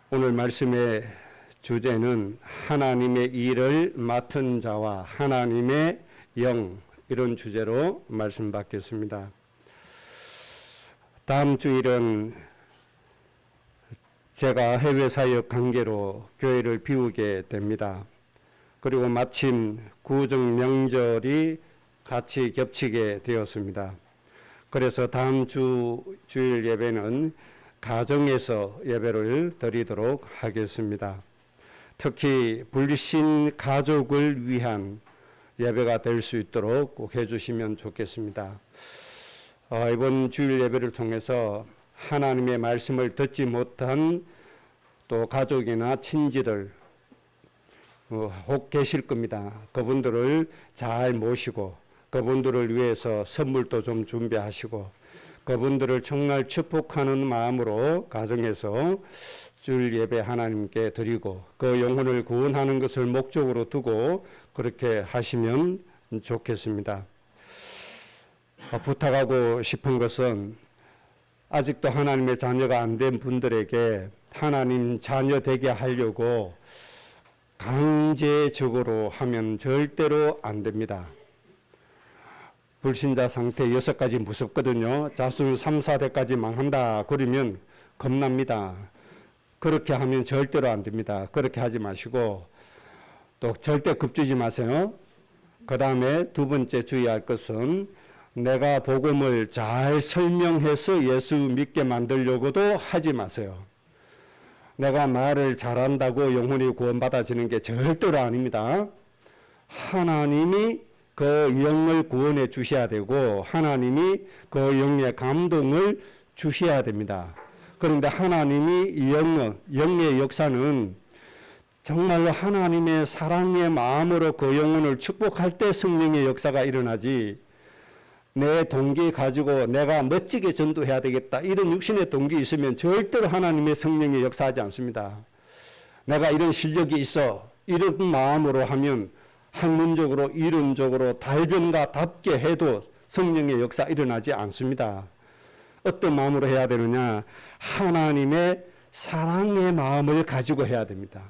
오늘 말씀의 주제는 하나님의 일을 맡은 자와 하나님의 영, 이런 주제로 말씀 받겠습니다. 다음 주일은 제가 해외 사역 관계로 교회를 비우게 됩니다. 그리고 마침 구정 명절이 같이 겹치게 되었습니다. 그래서 다음 주일 예배는 가정에서 예배를 드리도록 하겠습니다. 특히 불신 가족을 위한 예배가 될 수 있도록 꼭 해주시면 좋겠습니다. 이번 주일 예배를 통해서 하나님의 말씀을 듣지 못한 또 가족이나 친지들 혹 계실 겁니다. 그분들을 잘 모시고 그분들을 위해서 선물도 좀 준비하시고 그분들을 정말 축복하는 마음으로 가정에서 주일 예배 하나님께 드리고 그 영혼을 구원하는 것을 목적으로 두고 그렇게 하시면 좋겠습니다. 부탁하고 싶은 것은 아직도 하나님의 자녀가 안 된 분들에게 하나님 자녀 되게 하려고 강제적으로 하면 절대로 안 됩니다. 불신자 상태 6가지 무섭거든요. 자손 3, 4대까지 망한다 그러면 겁납니다. 그렇게 하면 절대로 안 됩니다. 그렇게 하지 마시고 또 절대 겁주지 마세요. 그 다음에 두 번째 주의할 것은 내가 복음을 잘 설명해서 예수 믿게 만들려고도 하지 마세요. 내가 말을 잘한다고 영혼이 구원받아지는 게 절대로 아닙니다. 하나님이 그 영을 구원해 주셔야 되고 하나님이 그 영의 감동을 주셔야 됩니다. 그런데 하나님이 영의 역사는 정말로 하나님의 사랑의 마음으로 그 영혼을 축복할 때 성령의 역사가 일어나지 내 동기 가지고 내가 멋지게 전도해야 되겠다 이런 육신의 동기 있으면 절대로 하나님의 성령의 역사하지 않습니다. 내가 이런 실력이 있어 이런 마음으로 하면 학문적으로 이론적으로 달변가답게 해도 성령의 역사 일어나지 않습니다. 어떤 마음으로 해야 되느냐? 하나님의 사랑의 마음을 가지고 해야 됩니다.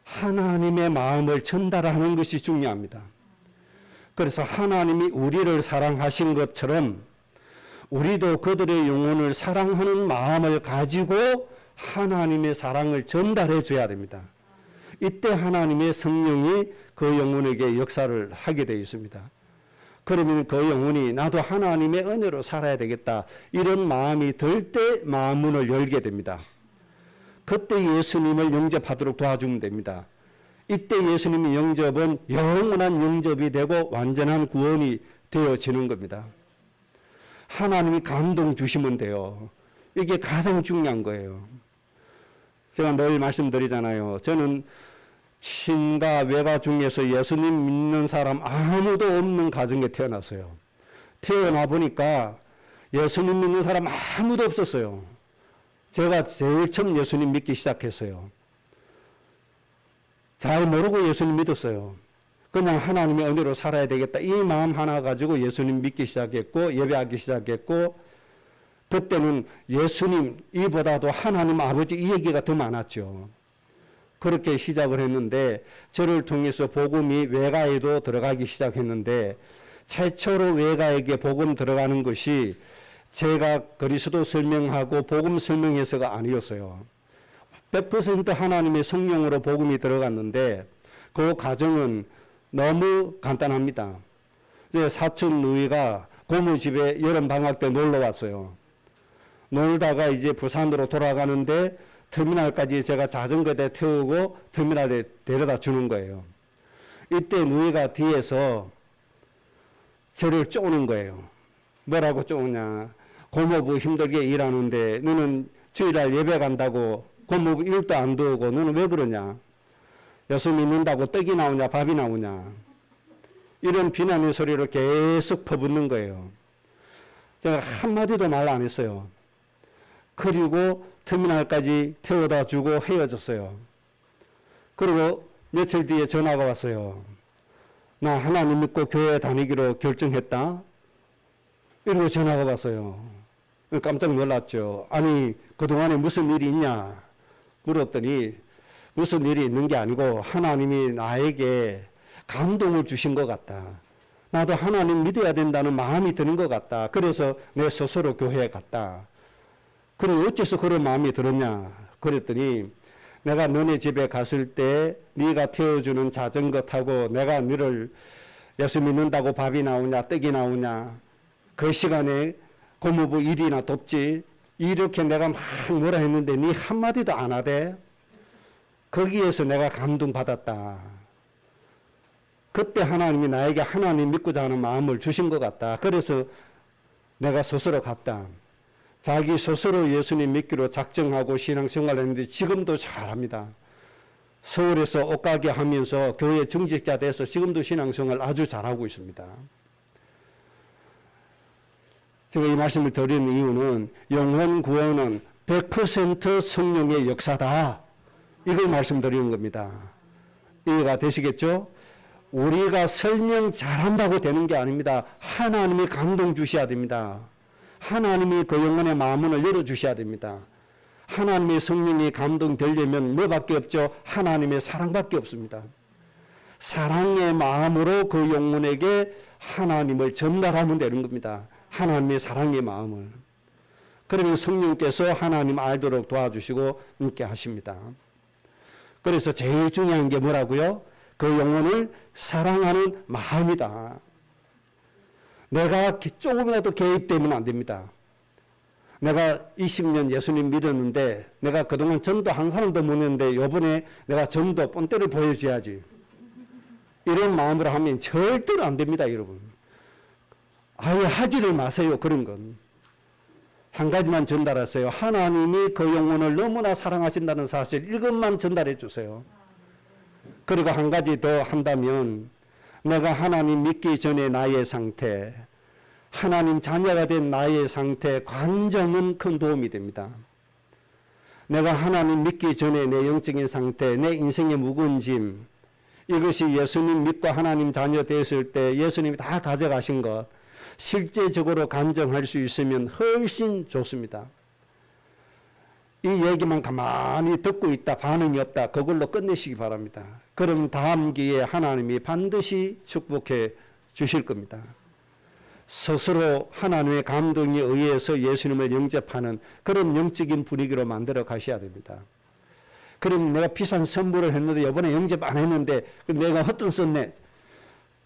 하나님의 마음을 전달하는 것이 중요합니다. 그래서 하나님이 우리를 사랑하신 것처럼 우리도 그들의 영혼을 사랑하는 마음을 가지고 하나님의 사랑을 전달해 줘야 됩니다. 이때 하나님의 성령이 그 영혼에게 역사를 하게 되어 있습니다. 그러면 그 영혼이 나도 하나님의 은혜로 살아야 되겠다 이런 마음이 들 때 마음문을 열게 됩니다. 그때 예수님을 영접하도록 도와주면 됩니다. 이때 예수님의 영접은 영원한 영접이 되고 완전한 구원이 되어지는 겁니다. 하나님이 감동 주시면 돼요. 이게 가장 중요한 거예요. 제가 늘 말씀드리잖아요. 저는 친가 외가 중에서 예수님 믿는 사람 아무도 없는 가정에 태어났어요. 태어나 보니까 예수님 믿는 사람 아무도 없었어요. 제가 제일 처음 예수님 믿기 시작했어요. 잘 모르고 예수님 믿었어요. 그냥 하나님의 은혜로 살아야 되겠다 이 마음 하나 가지고 예수님 믿기 시작했고 예배하기 시작했고 그때는 예수님 이보다도 하나님 아버지 이 얘기가 더 많았죠. 그렇게 시작을 했는데 저를 통해서 복음이 외가에도 들어가기 시작했는데 최초로 외가에게 복음 들어가는 것이 제가 그리스도 설명하고 복음 설명해서가 아니었어요. 100% 하나님의 성령으로 복음이 들어갔는데 그 과정은 너무 간단합니다. 사촌 누이가 고모집에 여름방학 때 놀러 왔어요. 놀다가 이제 부산으로 돌아가는데 터미널까지 제가 자전거에 태우고 터미널에 데려다 주는 거예요. 이때 누이가 뒤에서 저를 쪼는 거예요. 뭐라고 쪼냐? 고모부 힘들게 일하는데 너는 주일날 예배 간다고 고모부 일도 안 도우고 너는 왜 그러냐? 예수 믿는다고 떡이 나오냐 밥이 나오냐? 이런 비난의 소리를 계속 퍼붓는 거예요. 제가 한마디도 말 안 했어요. 그리고 터미널까지 태워다 주고 헤어졌어요. 그리고 며칠 뒤에 전화가 왔어요. 나 하나님 믿고 교회 다니기로 결정했다. 이러고 전화가 왔어요. 깜짝 놀랐죠. 아니 그동안에 무슨 일이 있냐. 물었더니 무슨 일이 있는 게 아니고 하나님이 나에게 감동을 주신 것 같다. 나도 하나님 믿어야 된다는 마음이 드는 것 같다. 그래서 내 스스로 교회에 갔다. 그리고 어째서 그런 마음이 들었냐? 그랬더니 내가 너네 집에 갔을 때 네가 태워주는 자전거 타고 내가 너를 예수 믿는다고 밥이 나오냐 떡이 나오냐 그 시간에 고모부 일이나 돕지 이렇게 내가 막 뭐라 했는데 네 한마디도 안 하대. 거기에서 내가 감동받았다. 그때 하나님이 나에게 하나님 믿고자 하는 마음을 주신 것 같다. 그래서 내가 스스로 갔다. 자기 스스로 예수님 믿기로 작정하고 신앙생활을 했는데 지금도 잘합니다. 서울에서 옷가게 하면서 교회 중직자 돼서 지금도 신앙생활 아주 잘하고 있습니다. 제가 이 말씀을 드리는 이유는 영혼 구원은 100% 성령의 역사다. 이걸 말씀드리는 겁니다. 이해가 되시겠죠? 우리가 설명 잘한다고 되는 게 아닙니다. 하나님이 감동 주셔야 됩니다. 하나님이 그 영혼의 마음문을 열어주셔야 됩니다. 하나님의 성령이 감동되려면 뭐밖에 없죠? 하나님의 사랑밖에 없습니다. 사랑의 마음으로 그 영혼에게 하나님을 전달하면 되는 겁니다. 하나님의 사랑의 마음을. 그러면 성령께서 하나님 알도록 도와주시고 있게 하십니다. 그래서 제일 중요한 게 뭐라고요? 그 영혼을 사랑하는 마음이다. 내가 조금이라도 개입되면 안 됩니다. 내가 20년 예수님 믿었는데 내가 그동안 전도 한 사람도 못 했는데 이번에 내가 전도 본때를 보여줘야지. 이런 마음으로 하면 절대로 안 됩니다, 여러분. 아예 하지를 마세요, 그런 건. 한 가지만 전달하세요. 하나님이 그 영혼을 너무나 사랑하신다는 사실 이것만 전달해 주세요. 그리고 한 가지 더 한다면 내가 하나님 믿기 전에 나의 상태, 하나님 자녀가 된 나의 상태 관점은 큰 도움이 됩니다. 내가 하나님 믿기 전에 내 영적인 상태, 내 인생의 무거운 짐, 이것이 예수님 믿고 하나님 자녀 됐을 때 예수님이 다 가져가신 것 실제적으로 간증할 수 있으면 훨씬 좋습니다. 이 얘기만 가만히 듣고 있다 반응이 없다 그걸로 끝내시기 바랍니다. 그럼 다음 기회에 하나님이 반드시 축복해 주실 겁니다. 스스로 하나님의 감동에 의해서 예수님을 영접하는 그런 영적인 분위기로 만들어 가셔야 됩니다. 그럼 내가 비싼 선물을 했는데 이번에 영접 안 했는데 내가 헛돈 썼네.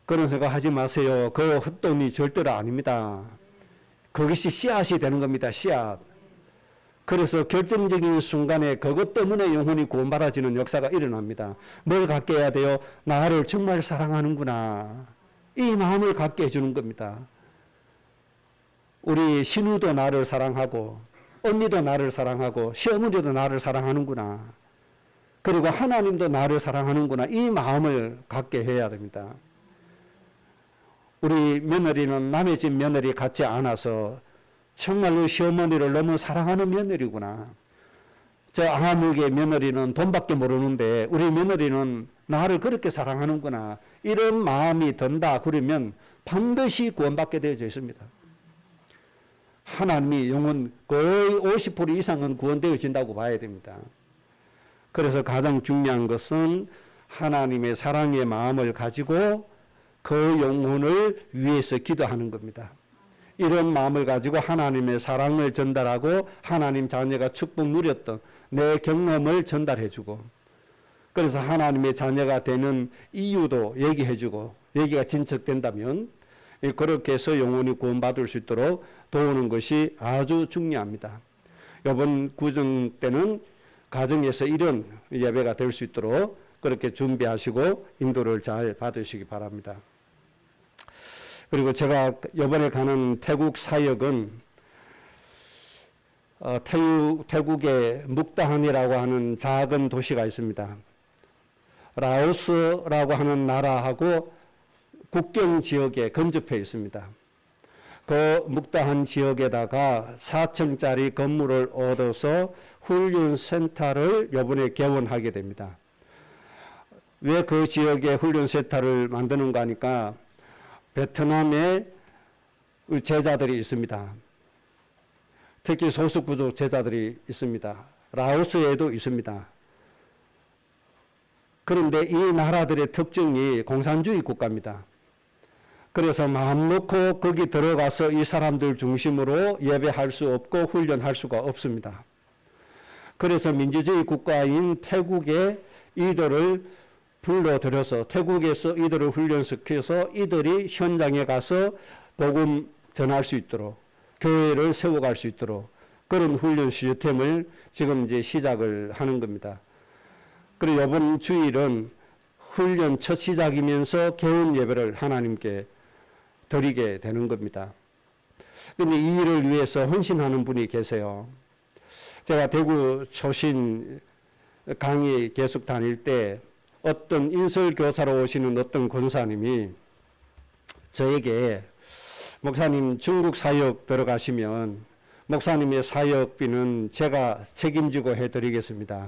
그런 생각 하지 마세요. 그 헛돈이 절대로 아닙니다. 그것이 씨앗이 되는 겁니다. 씨앗. 그래서 결정적인 순간에 그것 때문에 영혼이 구원받아지는 역사가 일어납니다. 뭘 갖게 해야 돼요? 나를 정말 사랑하는구나. 이 마음을 갖게 해주는 겁니다. 우리 신우도 나를 사랑하고 언니도 나를 사랑하고 시어머니도 나를 사랑하는구나. 그리고 하나님도 나를 사랑하는구나. 이 마음을 갖게 해야 됩니다. 우리 며느리는 남의 집 며느리 같지 않아서 정말로 시어머니를 너무 사랑하는 며느리구나. 저 아무개 며느리는 돈밖에 모르는데 우리 며느리는 나를 그렇게 사랑하는구나. 이런 마음이 든다 그러면 반드시 구원받게 되어져 있습니다. 하나님이 영혼 거의 50% 이상은 구원되어진다고 봐야 됩니다. 그래서 가장 중요한 것은 하나님의 사랑의 마음을 가지고 그 영혼을 위해서 기도하는 겁니다. 이런 마음을 가지고 하나님의 사랑을 전달하고 하나님 자녀가 축복 누렸던 내 경험을 전달해주고 그래서 하나님의 자녀가 되는 이유도 얘기해주고 얘기가 진척된다면 그렇게 해서 영혼이 구원받을 수 있도록 도우는 것이 아주 중요합니다. 이번 구정 때는 가정에서 이런 예배가 될 수 있도록 그렇게 준비하시고 인도를 잘 받으시기 바랍니다. 그리고 제가 이번에 가는 태국 사역은 태국의 묵다한이라고 하는 작은 도시가 있습니다. 라오스라고 하는 나라하고 국경 지역에 근접해 있습니다. 그 묵다한 지역에다가 4층짜리 건물을 얻어서 훈련센터를 이번에 개원하게 됩니다. 왜 그 지역에 훈련센터를 만드는가 하니까 베트남에 제자들이 있습니다. 특히 소수부족 제자들이 있습니다. 라오스에도 있습니다. 그런데 이 나라들의 특징이 공산주의 국가입니다. 그래서 마음 놓고 거기 들어가서 이 사람들 중심으로 예배할 수 없고 훈련할 수가 없습니다. 그래서 민주주의 국가인 태국에 이들을 불러들여서 태국에서 이들을 훈련시켜서 이들이 현장에 가서 복음 전할 수 있도록 교회를 세워갈 수 있도록 그런 훈련 시스템을 지금 이제 시작을 하는 겁니다. 그리고 이번 주일은 훈련 첫 시작이면서 개원 예배를 하나님께 드리게 되는 겁니다. 그런데 이 일을 위해서 헌신하는 분이 계세요. 제가 대구 초신 강의 계속 다닐 때 어떤 인설교사로 오시는 어떤 권사님이 저에게 목사님 중국 사역 들어가시면 목사님의 사역비는 제가 책임지고 해드리겠습니다.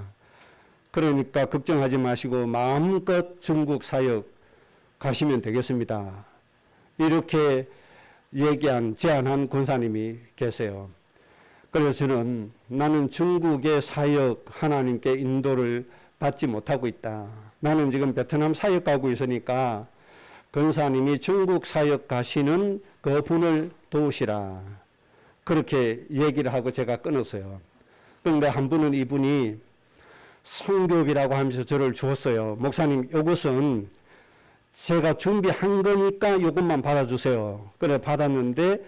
그러니까 걱정하지 마시고 마음껏 중국 사역 가시면 되겠습니다. 이렇게 제안한 권사님이 계세요. 그래서 저는 나는 중국의 사역 하나님께 인도를 받지 못하고 있다. 나는 지금 베트남 사역 가고 있으니까 권사님이 중국 사역 가시는 그 분을 도우시라. 그렇게 얘기를 하고 제가 끊었어요. 그런데 한 분은 이분이 성교비라고 하면서 저를 주었어요. 목사님, 이것은 제가 준비한 거니까 이것만 받아주세요. 그래 받았는데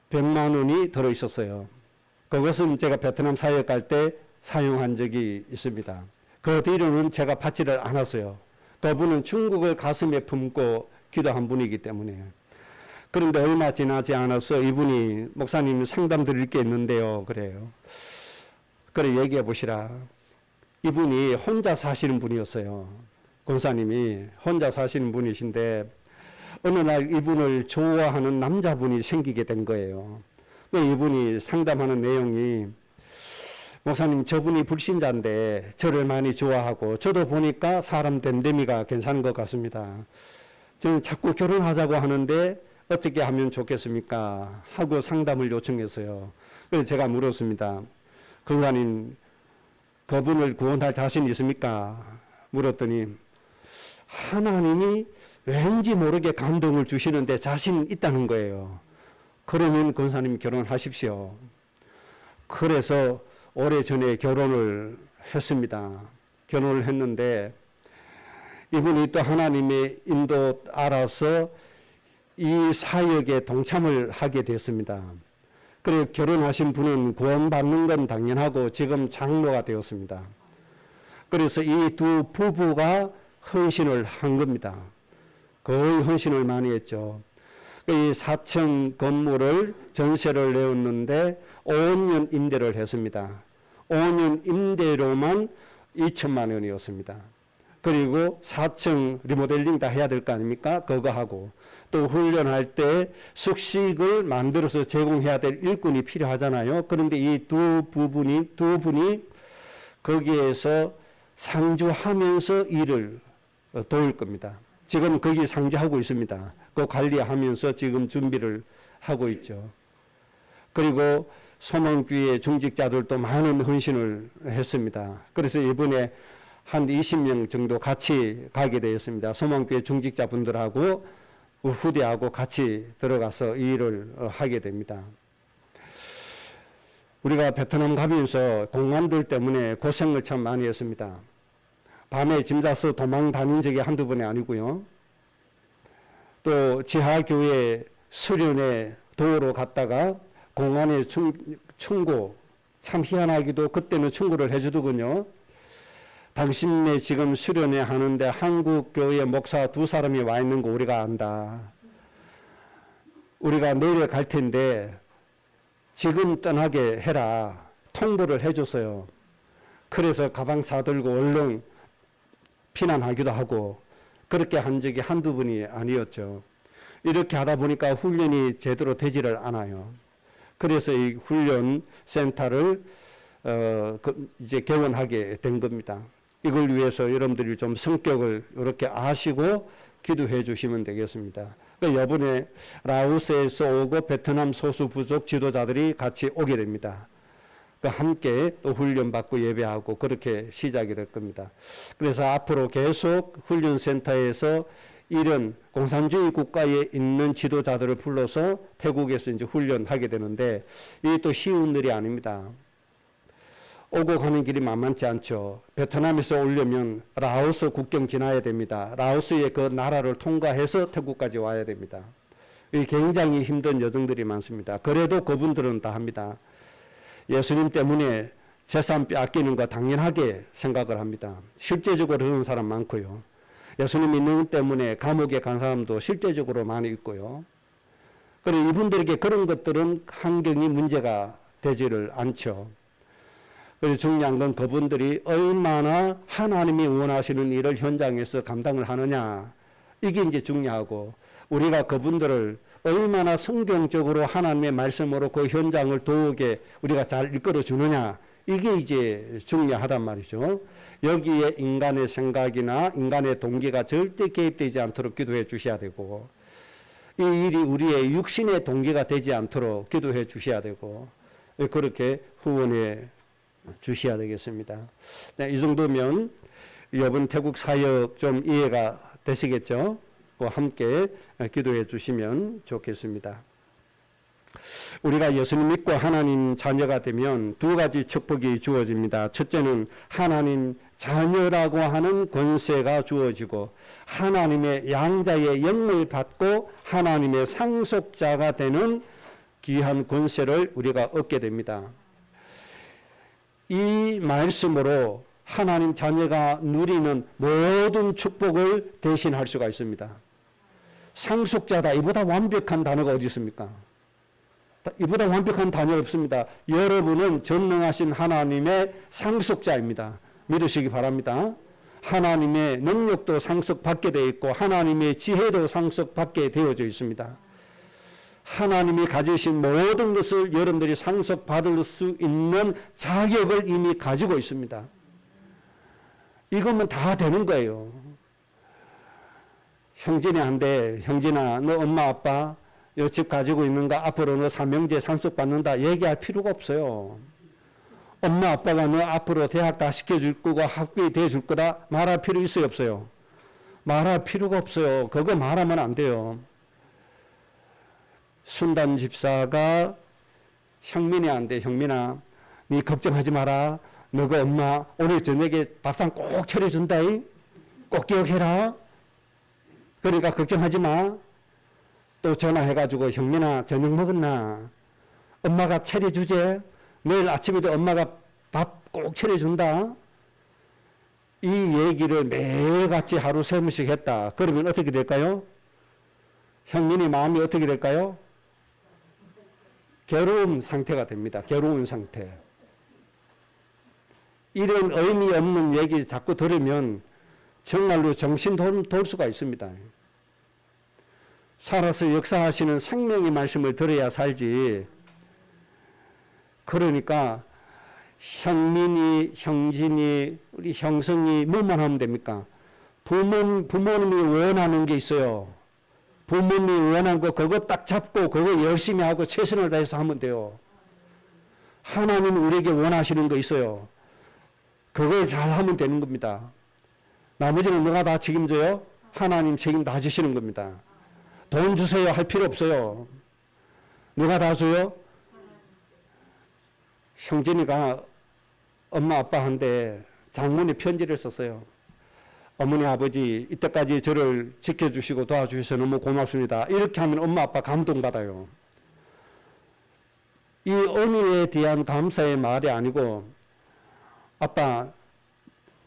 100만 원이 들어있었어요. 그것은 제가 베트남 사역 갈 때 사용한 적이 있습니다. 그 뒤로는 제가 받지를 않았어요. 그분은 중국을 가슴에 품고 기도한 분이기 때문에. 그런데 얼마 지나지 않아서 이분이 목사님 상담 드릴 게 있는데요. 그래요. 그래 얘기해 보시라. 이분이 혼자 사시는 분이었어요. 권사님이 혼자 사시는 분이신데 어느 날 이분을 좋아하는 남자분이 생기게 된 거예요. 이분이 상담하는 내용이 목사님 저분이 불신자인데 저를 많이 좋아하고 저도 보니까 사람 됨됨이가 괜찮은 것 같습니다. 저는 자꾸 결혼하자고 하는데 어떻게 하면 좋겠습니까? 하고 상담을 요청했어요. 그래서 제가 물었습니다. 권사님 그분을 구원할 자신 있습니까? 물었더니 하나님이 왠지 모르게 감동을 주시는데 자신 있다는 거예요. 그러면 권사님 결혼하십시오. 그래서 오래전에 결혼을 했습니다. 결혼을 했는데 이분이 또 하나님의 인도 알아서 이 사역에 동참을 하게 됐습니다. 그리고 결혼하신 분은 구원받는 건 당연하고 지금 장로가 되었습니다. 그래서 이 두 부부가 헌신을 한 겁니다. 거의 헌신을 많이 했죠. 이 4층 건물을 전세를 내었는데 5년 임대를 했습니다. 5년 임대료만 2천만 원이었습니다. 그리고 4층 리모델링 다 해야 될 거 아닙니까? 그거 하고 또 훈련할 때 숙식을 만들어서 제공해야 될 일꾼이 필요하잖아요. 그런데 이 두 분이 거기에서 상주하면서 일을 도울 겁니다. 지금 거기 상주하고 있습니다. 그 관리하면서 지금 준비를 하고 있죠. 그리고 소망교회 중직자들도 많은 헌신을 했습니다. 그래서 이번에 한 20명 정도 같이 가게 되었습니다. 소망교회 중직자분들하고 후대하고 같이 들어가서 이 일을 하게 됩니다. 우리가 베트남 가면서 공안들 때문에 고생을 참 많이 했습니다. 밤에 짐 싸서 도망 다닌 적이 한두 번이 아니고요. 또 지하교회 수련회 도우러 갔다가 공안에 충고, 참 희한하기도 그때는 충고를 해주더군요. 당신네 지금 수련회 하는데 한국 교회 목사 2사람이 와 있는 거 우리가 안다. 우리가 내려갈 텐데 지금 떠나게 해라. 통보를 해줬어요. 그래서 가방 사들고 얼른 피난하기도 하고 그렇게 한 적이 한두 번이 아니었죠. 이렇게 하다 보니까 훈련이 제대로 되지를 않아요. 그래서 이 훈련 센터를 이제 개원하게 된 겁니다. 이걸 위해서 여러분들이 좀 성격을 이렇게 아시고 기도해 주시면 되겠습니다. 이번에 라오스에서 오고 베트남 소수 부족 지도자들이 같이 오게 됩니다. 그 함께 또 훈련받고 예배하고 그렇게 시작이 될 겁니다. 그래서 앞으로 계속 훈련센터에서 이런 공산주의 국가에 있는 지도자들을 불러서 태국에서 이제 훈련하게 되는데 이게 또 쉬운 일이 아닙니다. 오고 가는 길이 만만치 않죠. 베트남에서 오려면 라오스 국경 지나야 됩니다. 라오스의 그 나라를 통과해서 태국까지 와야 됩니다. 이 굉장히 힘든 여정들이 많습니다. 그래도 그분들은 다 합니다. 예수님 때문에 재산 빼앗기는 거 당연하게 생각을 합니다. 실제적으로 그런 사람 많고요. 예수님 믿는 때문에 감옥에 간 사람도 실제적으로 많이 있고요. 그리고 이분들에게 그런 것들은 환경이 문제가 되지를 않죠. 그래서 중요한 건 그분들이 얼마나 하나님이 원하시는 일을 현장에서 감당을 하느냐. 이게 이제 중요하고 우리가 그분들을 얼마나 성경적으로 하나님의 말씀으로 그 현장을 도우게 우리가 잘 이끌어 주느냐. 이게 이제 중요하단 말이죠. 여기에 인간의 생각이나 인간의 동기가 절대 개입되지 않도록 기도해 주셔야 되고 이 일이 우리의 육신의 동기가 되지 않도록 기도해 주셔야 되고 그렇게 후원해 주셔야 되겠습니다. 네, 이 정도면 이번 태국 사역 좀 이해가 되시겠죠? 함께 기도해 주시면 좋겠습니다. 우리가 예수님 믿고 하나님 자녀가 되면 두 가지 축복이 주어집니다. 첫째는 하나님 자녀라고 하는 권세가 주어지고 하나님의 양자의 영을 받고 하나님의 상속자가 되는 귀한 권세를 우리가 얻게 됩니다. 이 말씀으로 하나님 자녀가 누리는 모든 축복을 대신할 수가 있습니다. 상속자다. 이보다 완벽한 단어가 어디 있습니까? 이보다 완벽한 단어 없습니다. 여러분은 전능하신 하나님의 상속자입니다. 믿으시기 바랍니다. 하나님의 능력도 상속받게 되어 있고 하나님의 지혜도 상속받게 되어져 있습니다. 하나님이 가지신 모든 것을 여러분들이 상속받을 수 있는 자격을 이미 가지고 있습니다. 이거면 다 되는 거예요. 형진이 한데 형진아 너 엄마 아빠 요 집 가지고 있는 거 앞으로 너 삼형제 상속받는다 얘기할 필요가 없어요. 엄마 아빠가 너 앞으로 대학 다 시켜줄 거고 학비 대줄 거다 말할 필요 있어요 없어요? 말할 필요가 없어요. 그거 말하면 안 돼요. 순단 집사가 형민이한테 형민아 니 걱정하지 마라. 너가 엄마 오늘 저녁에 밥상 꼭 차려준다. 꼭 기억해라. 그러니까 걱정하지 마. 또 전화해가지고 형민아 저녁 먹었나? 엄마가 차려주제. 내일 아침에도 엄마가 밥 꼭 차려준다. 이 얘기를 매일같이 하루 세 번씩 했다. 그러면 어떻게 될까요? 형민이 마음이 어떻게 될까요? 괴로운 상태가 됩니다. 괴로운 상태. 이런 의미 없는 얘기 자꾸 들으면 정말로 정신 돌 수가 있습니다. 살아서 역사하시는 생명의 말씀을 들어야 살지. 그러니까 형민이, 형진이, 우리 형성이 뭐만 하면 됩니까? 부모님이 원하는 게 있어요. 부모님이 원하는 거 그거 딱 잡고 그거 열심히 하고 최선을 다해서 하면 돼요. 하나님이 우리에게 원하시는 거 있어요. 그걸 잘 하면 되는 겁니다. 나머지는 너가 다 책임져요? 하나님 책임 다 지시는 겁니다. 돈 주세요 할 필요 없어요. 누가 다 줘요? 형진이가 엄마 아빠한테 장문의 편지를 썼어요. 어머니 아버지 이때까지 저를 지켜주시고 도와주셔서 너무 고맙습니다. 이렇게 하면 엄마 아빠 감동받아요. 이 은혜에 대한 감사의 말이 아니고 아빠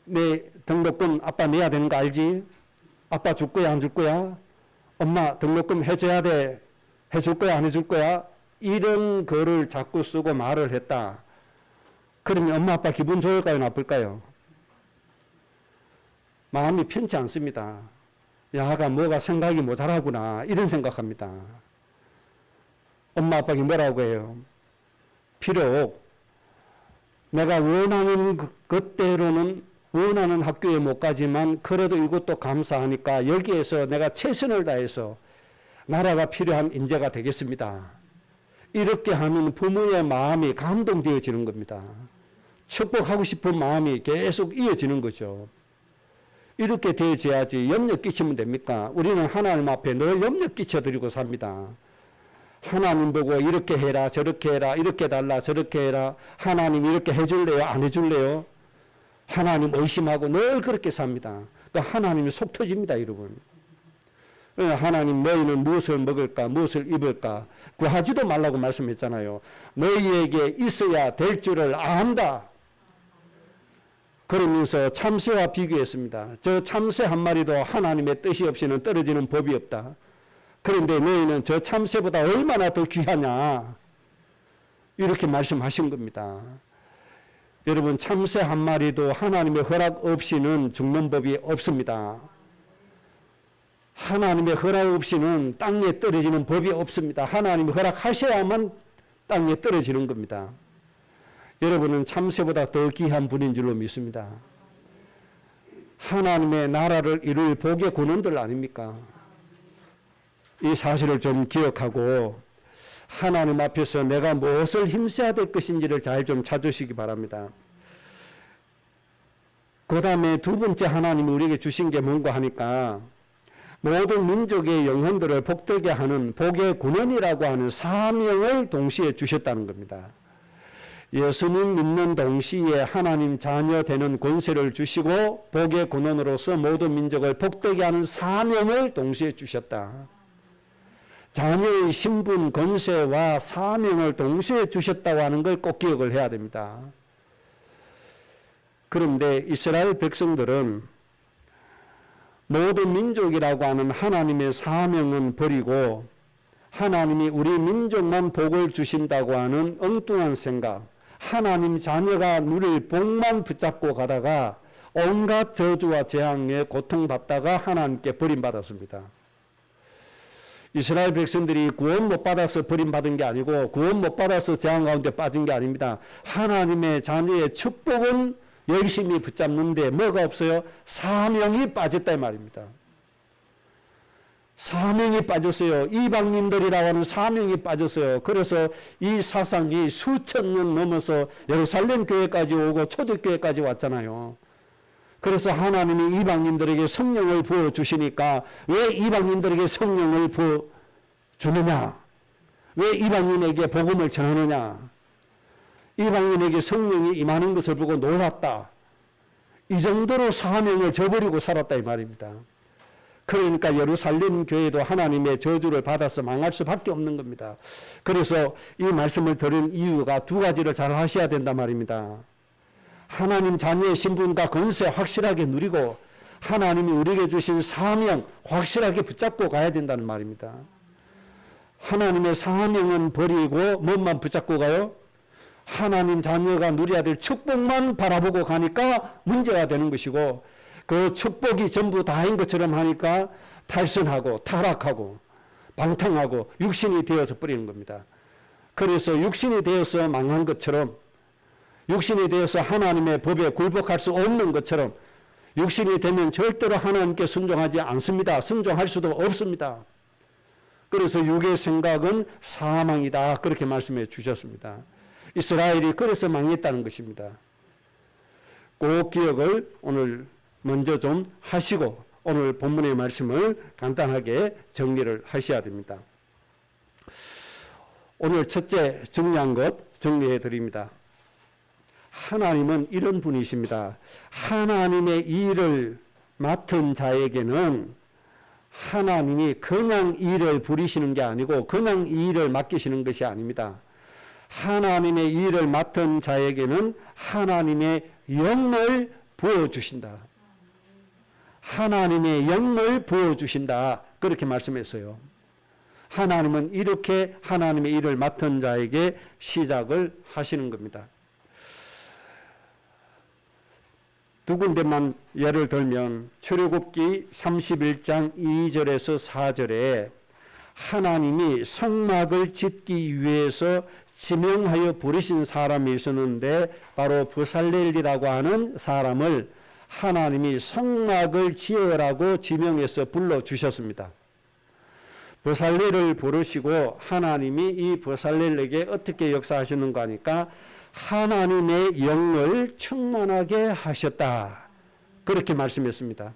내 등록금 아빠 내야 되는 거 알지? 아빠 줄 거야 안 줄 거야? 엄마 등록금 해줘야 돼. 해줄 거야 안 해줄 거야? 이런 거를 자꾸 쓰고 말을 했다. 그러면 엄마 아빠 기분 좋을까요 나쁠까요? 마음이 편치 않습니다. 야가 뭐가 생각이 모자라구나 이런 생각합니다. 엄마 아빠가 뭐라고 해요? 비록 내가 원하는 것대로는 원하는 학교에 못 가지만 그래도 이것도 감사하니까 여기에서 내가 최선을 다해서 나라가 필요한 인재가 되겠습니다. 이렇게 하면 부모의 마음이 감동되어지는 겁니다. 축복하고 싶은 마음이 계속 이어지는 거죠. 이렇게 되어져야지 염려 끼치면 됩니까? 우리는 하나님 앞에 늘 염려 끼쳐드리고 삽니다. 하나님 보고 이렇게 해라 저렇게 해라 이렇게 달라 저렇게 해라 하나님 이렇게 해줄래요 안 해줄래요? 하나님 의심하고 늘 그렇게 삽니다. 그러니까 하나님이 속 터집니다 여러분. 하나님 너희는 무엇을 먹을까 무엇을 입을까 구하지도 말라고 말씀했잖아요. 너희에게 있어야 될 줄을 안다. 그러면서 참새와 비교했습니다. 저 참새 한 마리도 하나님의 뜻이 없이는 떨어지는 법이 없다. 그런데 너희는 저 참새보다 얼마나 더 귀하냐 이렇게 말씀하신 겁니다. 여러분 참새 한 마리도 하나님의 허락 없이는 죽는 법이 없습니다. 하나님의 허락 없이는 땅에 떨어지는 법이 없습니다. 하나님이 허락하셔야만 땅에 떨어지는 겁니다. 여러분은 참새보다 더 귀한 분인 줄로 믿습니다. 하나님의 나라를 이룰 복의 군원들 아닙니까? 이 사실을 좀 기억하고 하나님 앞에서 내가 무엇을 힘써야 될 것인지를 잘 좀 찾으시기 바랍니다. 그 다음에 두 번째 하나님이 우리에게 주신 게 뭔가 하니까 모든 민족의 영혼들을 복되게 하는 복의 군원이라고 하는 사명을 동시에 주셨다는 겁니다. 예수님 믿는 동시에 하나님 자녀 되는 권세를 주시고 복의 군원으로서 모든 민족을 복되게 하는 사명을 동시에 주셨다. 자녀의 신분, 권세와 사명을 동시에 주셨다고 하는 걸 꼭 기억을 해야 됩니다. 그런데 이스라엘 백성들은 모든 민족이라고 하는 하나님의 사명은 버리고 하나님이 우리 민족만 복을 주신다고 하는 엉뚱한 생각, 하나님 자녀가 누릴 복만 붙잡고 가다가 온갖 저주와 재앙에 고통받다가 하나님께 버림받았습니다. 이스라엘 백성들이 구원 못 받아서 버림받은 게 아니고 구원 못 받아서 재앙 가운데 빠진 게 아닙니다. 하나님의 자녀의 축복은 열심히 붙잡는데 뭐가 없어요? 사명이 빠졌다 이 말입니다. 사명이 빠졌어요. 이방인들이라고 하는 사명이 빠졌어요. 그래서 이 사상이 수천 년 넘어서 예루살렘 교회까지 오고 초대교회까지 왔잖아요. 그래서 하나님이 이방인들에게 성령을 부어주시니까 왜 이방인들에게 성령을 부어주느냐? 왜 이방인에게 복음을 전하느냐? 이방인에게 성령이 임하는 것을 보고 놀랐다. 이 정도로 사명을 저버리고 살았다 이 말입니다. 그러니까 예루살렘 교회도 하나님의 저주를 받아서 망할 수밖에 없는 겁니다. 그래서 이 말씀을 들은 이유가 두 가지를 잘 하셔야 된단 말입니다. 하나님 자녀의 신분과 권세 확실하게 누리고 하나님이 우리에게 주신 사명 확실하게 붙잡고 가야 된다는 말입니다. 하나님의 사명은 버리고 뭐만 붙잡고 가요? 하나님 자녀가 누려야 될 축복만 바라보고 가니까 문제가 되는 것이고 그 축복이 전부 다인 것처럼 하니까 탈선하고 타락하고 방탕하고 육신이 되어서 버리는 겁니다. 그래서 육신이 되어서 망한 것처럼 육신이 되어서 하나님의 법에 굴복할 수 없는 것처럼 육신이 되면 절대로 하나님께 순종하지 않습니다. 순종할 수도 없습니다. 그래서 육의 생각은 사망이다. 그렇게 말씀해 주셨습니다. 이스라엘이 그래서 망했다는 것입니다. 그 기억을 오늘 먼저 좀 하시고 오늘 본문의 말씀을 간단하게 정리를 하셔야 됩니다. 오늘 첫째 정리한 것 정리해 드립니다. 하나님은 이런 분이십니다. 하나님의 일을 맡은 자에게는 하나님이 그냥 일을 부리시는 게 아니고 그냥 이 일을 맡기시는 것이 아닙니다. 하나님의 일을 맡은 자에게는 하나님의 영을 부어주신다. 하나님의 영을 부어주신다. 그렇게 말씀했어요. 하나님은 이렇게 하나님의 일을 맡은 자에게 시작을 하시는 겁니다. 두 군데만 예를 들면 출애굽기 31장 2절에서 4절에 하나님이 성막을 짓기 위해서 지명하여 부르신 사람이 있었는데 바로 브살렐이라고 하는 사람을 하나님이 성막을 지으라고 지명해서 불러주셨습니다. 버살렐을 부르시고 하나님이 이 버살렐에게 어떻게 역사하시는가 하니까 하나님의 영을 충만하게 하셨다. 그렇게 말씀했습니다.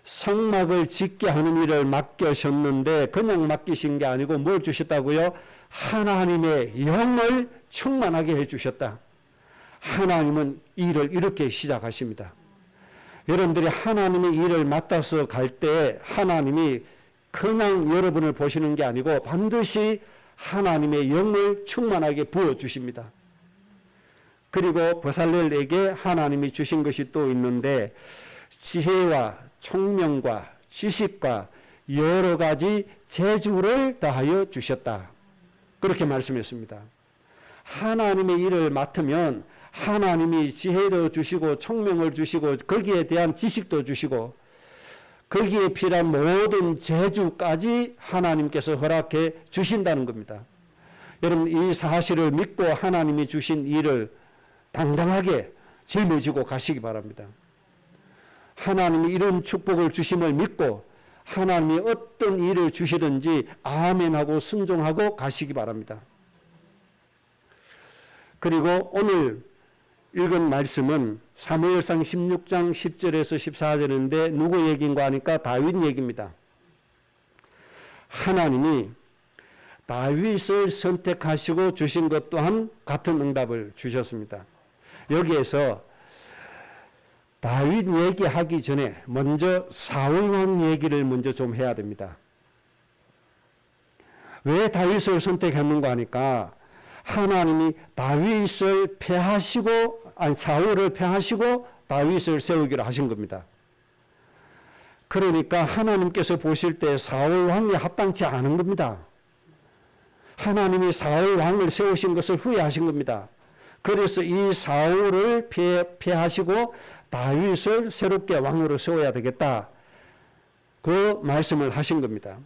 성막을 짓게 하는 일을 맡기셨는데 그냥 맡기신 게 아니고 뭘 주셨다고요? 하나님의 영을 충만하게 해주셨다. 하나님은 일을 이렇게 시작하십니다. 여러분들이 하나님의 일을 맡아서 갈 때 하나님이 그냥 여러분을 보시는 게 아니고 반드시 하나님의 영을 충만하게 부어주십니다. 그리고 버살렐에게 하나님이 주신 것이 또 있는데 지혜와 총명과 지식과 여러 가지 재주를 더하여 주셨다. 그렇게 말씀했습니다. 하나님의 일을 맡으면 하나님이 지혜도 주시고 총명을 주시고 거기에 대한 지식도 주시고 거기에 필요한 모든 재주까지 하나님께서 허락해 주신다는 겁니다. 여러분 이 사실을 믿고 하나님이 주신 일을 당당하게 짊어지고 가시기 바랍니다. 하나님이 이런 축복을 주심을 믿고 하나님이 어떤 일을 주시든지 아멘하고 순종하고 가시기 바랍니다. 그리고 오늘 읽은 말씀은 사무엘상 16장 10절에서 14절인데 누구 얘기인가 하니까 다윗 얘기입니다. 하나님이 다윗을 선택하시고 주신 것 또한 같은 응답을 주셨습니다. 여기에서 다윗 얘기하기 전에 먼저 사울 왕 얘기를 먼저 좀 해야 됩니다. 왜 다윗을 선택했는가 하니까 하나님이 다윗을 패하시고 사울을 패하시고 다윗을 세우기로 하신 겁니다. 그러니까 하나님께서 보실 때 사울 왕이 합당치 않은 겁니다. 하나님이 사울 왕을 세우신 것을 후회하신 겁니다. 그래서 이 사울을 패하시고 다윗을 새롭게 왕으로 세워야 되겠다. 그 말씀을 하신 겁니다.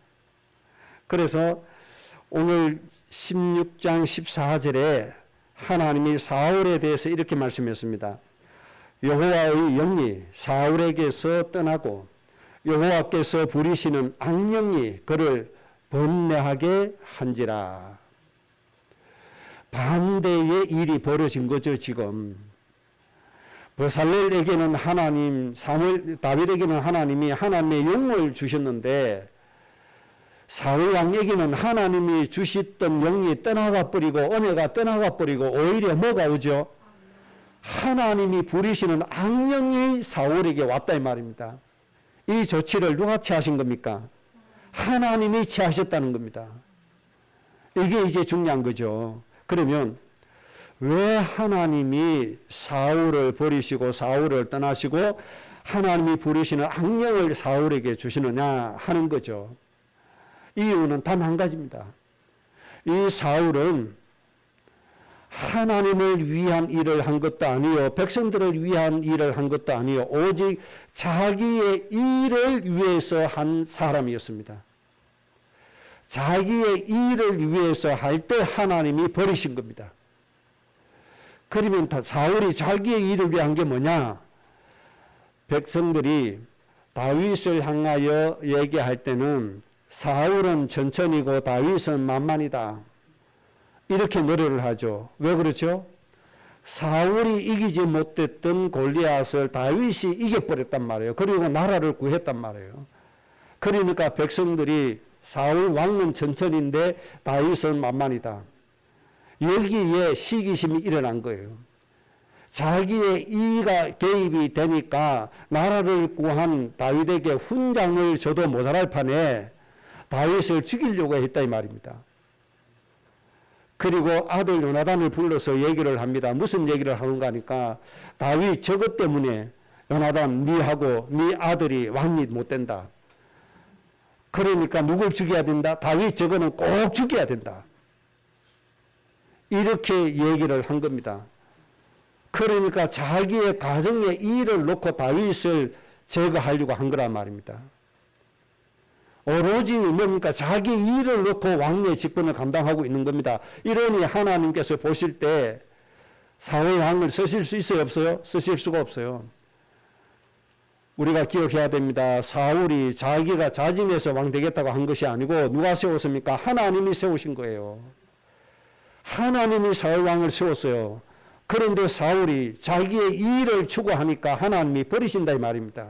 그래서 오늘 16장 14절에 하나님이 사울에 대해서 이렇게 말씀했습니다. 여호와의 영이 사울에게서 떠나고 여호와께서 부리시는 악령이 그를 번뇌하게 한지라. 반대의 일이 벌어진 거죠, 지금. 버살렐에게는 하나님, 다윗에게는 하나님이 하나님의 영을 주셨는데 사울 왕에게는 하나님이 주셨던 영이 떠나가 버리고 은혜가 떠나가 버리고 오히려 뭐가 오죠? 하나님이 부리시는 악령이 사울에게 왔다 이 말입니다. 이 조치를 누가 취하신 겁니까? 하나님이 취하셨다는 겁니다. 이게 이제 중요한 거죠. 그러면 왜 하나님이 사울을 버리시고 사울을 떠나시고 하나님이 부리시는 악령을 사울에게 주시느냐 하는 거죠. 이유는 단 한 가지입니다. 이 사울은 하나님을 위한 일을 한 것도 아니요 백성들을 위한 일을 한 것도 아니요 오직 자기의 일을 위해서 한 사람이었습니다. 자기의 일을 위해서 할 때 하나님이 버리신 겁니다. 그러면 사울이 자기의 일을 위한 게 뭐냐? 백성들이 다윗을 향하여 얘기할 때는 사울은 천천히고 다윗은 만만이다. 이렇게 노래를 하죠. 왜 그렇죠? 사울이 이기지 못했던 골리앗을 다윗이 이겨버렸단 말이에요. 그리고 나라를 구했단 말이에요. 그러니까 백성들이 사울 왕은 천천히인데 다윗은 만만이다. 여기에 시기심이 일어난 거예요. 자기의 이가 개입이 되니까 나라를 구한 다윗에게 훈장을 줘도 모자랄 판에 다윗을 죽이려고 했다 이 말입니다. 그리고 아들 요나단을 불러서 얘기를 합니다. 무슨 얘기를 하는가 하니까 다윗 저것 때문에 요나단 니하고 니 아들이 왕이 못 된다. 그러니까 누굴 죽여야 된다? 다윗 저거는 꼭 죽여야 된다. 이렇게 얘기를 한 겁니다. 그러니까 자기의 가정의 일을 놓고 다윗을 제거하려고 한 거란 말입니다. 오로지 뭡니까? 자기 일을 놓고 왕의 직분을 감당하고 있는 겁니다. 이러니 하나님께서 보실 때 사울 왕을 쓰실 수 있어요? 없어요? 쓰실 수가 없어요. 우리가 기억해야 됩니다. 사울이 자기가 자진해서 왕 되겠다고 한 것이 아니고 누가 세웠습니까? 하나님이 세우신 거예요. 하나님이 사울 왕을 세웠어요. 그런데 사울이 자기의 이의를 추구하니까 하나님이 버리신다 이 말입니다.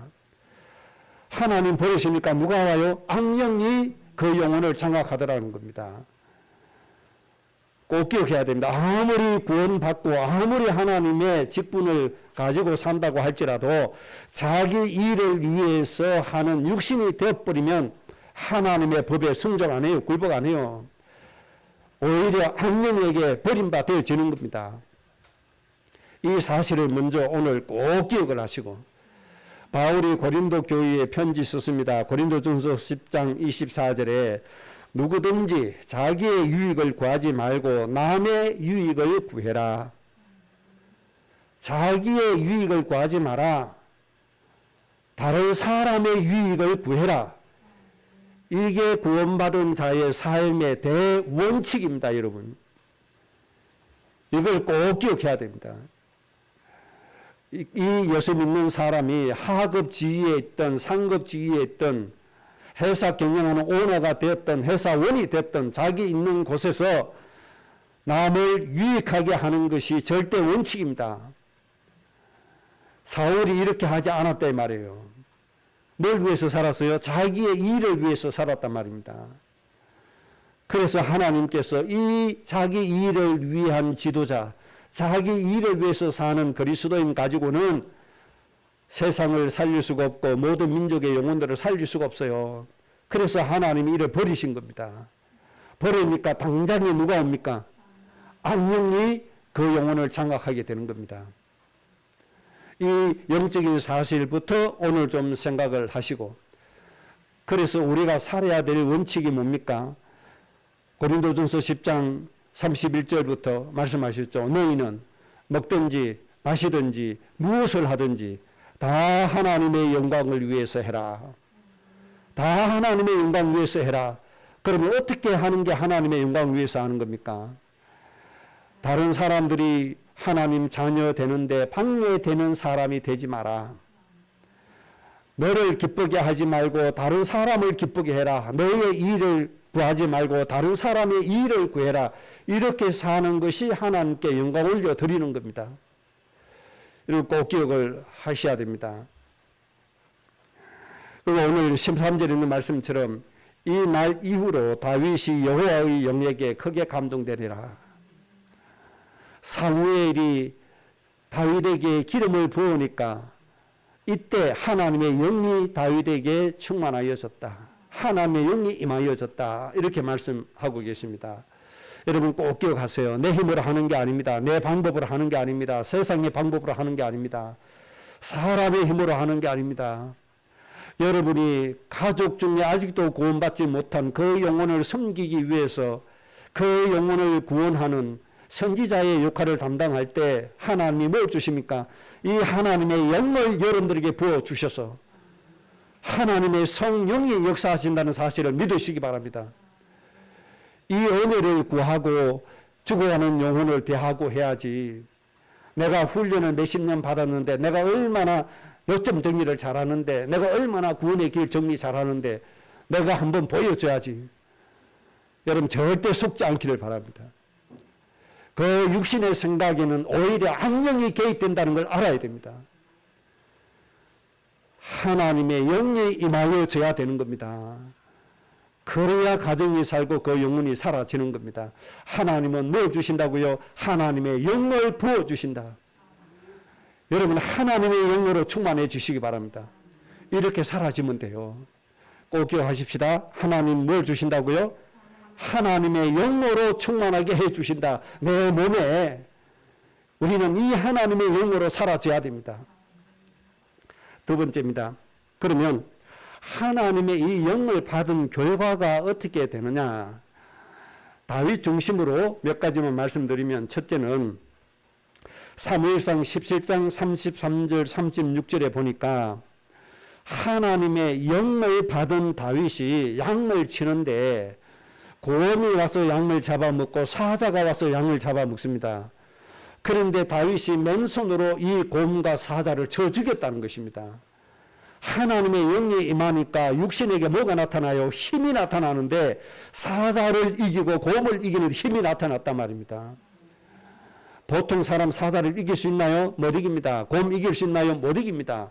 하나님 버리시니까 누가 와요? 악령이 그 영혼을 장악하더라는 겁니다. 꼭 기억해야 됩니다. 아무리 구원받고 아무리 하나님의 직분을 가지고 산다고 할지라도 자기 일을 위해서 하는 육신이 되어버리면 하나님의 법에 순종 안 해요. 굴복 안 해요. 오히려 악령에게 버림받아 되어지는 겁니다. 이 사실을 먼저 오늘 꼭 기억을 하시고, 바울이 고린도 교회에 편지 썼습니다. 고린도전서 10장 24절에 누구든지 자기의 유익을 구하지 말고 남의 유익을 구해라. 자기의 유익을 구하지 마라. 다른 사람의 유익을 구해라. 이게 구원받은 자의 삶의 대원칙입니다, 여러분. 이걸 꼭 기억해야 됩니다. 이 예수 믿는 사람이 하급 지위에 있던 상급 지위에 있던 회사 경영하는 오너가 되었던 회사원이 됐던 자기 있는 곳에서 남을 유익하게 하는 것이 절대 원칙입니다. 사울이 이렇게 하지 않았다 이 말이에요. 뭘 위해서 살았어요? 자기의 일을 위해서 살았단 말입니다. 그래서 하나님께서 이 자기 일을 위한 지도자, 자기 일을 위해서 사는 그리스도인 가지고는 세상을 살릴 수가 없고 모든 민족의 영혼들을 살릴 수가 없어요. 그래서 하나님이 이를 버리신 겁니다. 버리니까 당장에 누가 옵니까? 악령이 그 영혼을 장악하게 되는 겁니다. 이 영적인 사실부터 오늘 좀 생각을 하시고, 그래서 우리가 살아야 될 원칙이 뭡니까? 고린도전서 10장 31절부터 말씀하셨죠. 너희는 먹든지 마시든지 무엇을 하든지 다 하나님의 영광을 위해서 해라. 다 하나님의 영광을 위해서 해라. 그러면 어떻게 하는 게 하나님의 영광을 위해서 하는 겁니까? 다른 사람들이 하나님 자녀 되는데 방해되는 사람이 되지 마라. 너를 기쁘게 하지 말고 다른 사람을 기쁘게 해라. 너의 일을 구하지 말고 다른 사람의 일을 구해라. 이렇게 사는 것이 하나님께 영광을 올려 드리는 겁니다. 이걸 꼭 기억을 하셔야 됩니다. 그리고 오늘 13절에 있는 말씀처럼 이 날 이후로 다윗이 여호와의 영에게 크게 감동되리라. 사무엘이 다윗에게 기름을 부으니까 이때 하나님의 영이 다윗에게 충만하여졌다. 하나님의 영이 임하여졌다. 이렇게 말씀하고 계십니다. 여러분 꼭 기억하세요. 내 힘으로 하는 게 아닙니다. 내 방법으로 하는 게 아닙니다. 세상의 방법으로 하는 게 아닙니다. 사람의 힘으로 하는 게 아닙니다. 여러분이 가족 중에 아직도 구원받지 못한 그 영혼을 섬기기 위해서 그 영혼을 구원하는 선지자의 역할을 담당할 때 하나님이 뭘 주십니까? 이 하나님의 영을 여러분들에게 부어주셔서 하나님의 성령이 역사하신다는 사실을 믿으시기 바랍니다. 이 은혜를 구하고 죽어가는 영혼을 대하고 해야지. 내가 훈련을 몇십 년 받았는데 내가 얼마나 요점 정리를 잘하는데 내가 얼마나 구원의 길 정리 잘하는데 내가 한번 보여줘야지. 여러분 절대 속지 않기를 바랍니다. 그 육신의 생각에는 오히려 악령이 개입된다는 걸 알아야 됩니다. 하나님의 영이 임하여져야 되는 겁니다. 그래야 가정이 살고 그 영혼이 사라지는 겁니다. 하나님은 뭐 주신다고요? 하나님의 영을 부어주신다. 여러분 하나님의 영으로 충만해 주시기 바랍니다. 이렇게 사라지면 돼요. 꼭 기억하십시다. 하나님 뭘 주신다고요? 하나님의 영으로 충만하게 해 주신다. 내 몸에 우리는 이 하나님의 영으로 사라져야 됩니다. 두 번째입니다. 그러면 하나님의 이 영을 받은 결과가 어떻게 되느냐? 다윗 중심으로 몇 가지만 말씀드리면, 첫째는 사무엘상 17장 33절 36절에 보니까 하나님의 영을 받은 다윗이 양을 치는데 곰이 와서 양을 잡아먹고 사자가 와서 양을 잡아먹습니다. 그런데 다윗이 맨손으로 이 곰과 사자를 쳐 죽였다는 것입니다. 하나님의 영이 임하니까 육신에게 뭐가 나타나요? 힘이 나타나는데 사자를 이기고 곰을 이기는 힘이 나타났단 말입니다. 보통 사람 사자를 이길 수 있나요? 못 이깁니다. 곰 이길 수 있나요? 못 이깁니다.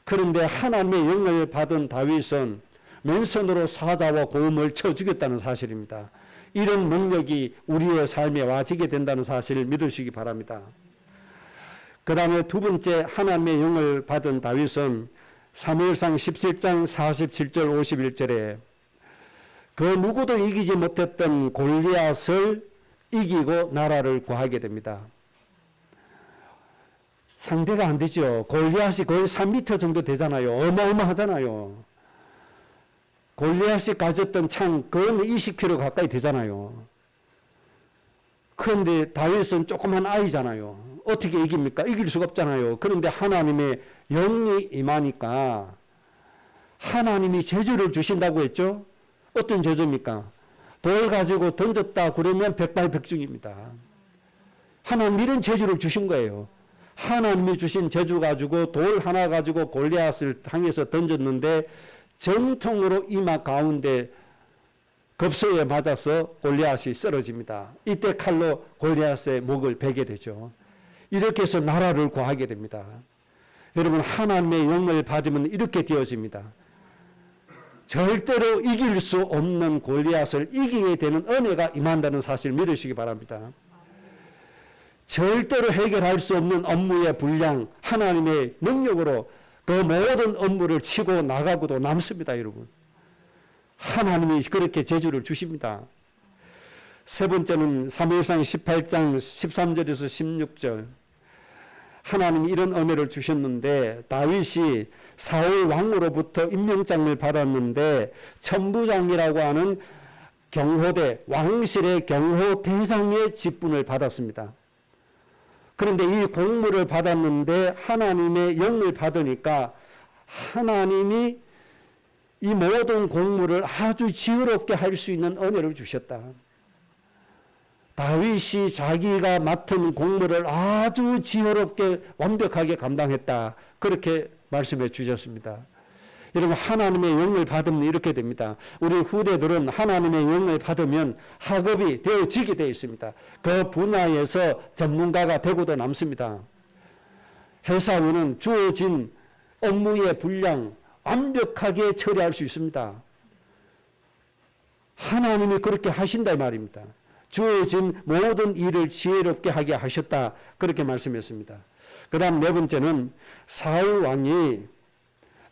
그런데 하나님의 영을 받은 다윗은 맨손으로 사자와 곰을 쳐 죽였다는 사실입니다. 이런 능력이 우리의 삶에 와지게 된다는 사실을 믿으시기 바랍니다. 그 다음에 두 번째 하나님의 영을 받은 다윗은 사무엘상 17장 47절 51절에 그 누구도 이기지 못했던 골리앗을 이기고 나라를 구하게 됩니다. 상대가 안 되죠. 골리앗이 거의 3m 정도 되잖아요. 어마어마하잖아요. 골리앗이 가졌던 창 거의 20km 가까이 되잖아요. 그런데 다윗은 조그만 아이잖아요. 어떻게 이깁니까? 이길 수가 없잖아요. 그런데 하나님의 영이 임하니까 하나님이 저주를 주신다고 했죠. 어떤 저주입니까? 돌 가지고 던졌다 그러면 백발백중입니다. 하나님 이런 저주를 주신 거예요. 하나님이 주신 저주 가지고 돌 하나 가지고 골리앗을 향해서 던졌는데 정통으로 이마 가운데 급소에 맞아서 골리앗이 쓰러집니다. 이때 칼로 골리앗의 목을 베게 되죠. 이렇게 해서 나라를 구하게 됩니다. 여러분 하나님의 영을 받으면 이렇게 되어집니다. 절대로 이길 수 없는 골리앗을 이기게 되는 은혜가 임한다는 사실을 믿으시기 바랍니다. 절대로 해결할 수 없는 업무의 분량 하나님의 능력으로 그 모든 업무를 치고 나가고도 남습니다. 여러분 하나님이 그렇게 저주를 주십니다. 세 번째는 사무엘상 18장 13절에서 16절 하나님이 이런 은혜를 주셨는데 다윗이 사울 왕으로부터 임명장을 받았는데 천부장이라고 하는 경호대 왕실의 경호대장의 직분을 받았습니다. 그런데 이 공무를 받았는데 하나님의 영을 받으니까 하나님이 이 모든 공무를 아주 지혜롭게 할 수 있는 은혜를 주셨다. 다윗이 자기가 맡은 공무를 아주 지혜롭게 완벽하게 감당했다. 그렇게 말씀해 주셨습니다. 여러분 하나님의 영을 받으면 이렇게 됩니다. 우리 후대들은 하나님의 영을 받으면 학업이 되어지게 되어 있습니다. 그 분야에서 전문가가 되고도 남습니다. 회사원은 주어진 업무의 분량 완벽하게 처리할 수 있습니다. 하나님이 그렇게 하신다 말입니다. 주어진 모든 일을 지혜롭게 하게 하셨다. 그렇게 말씀했습니다. 그 다음 네 번째는 사울 왕이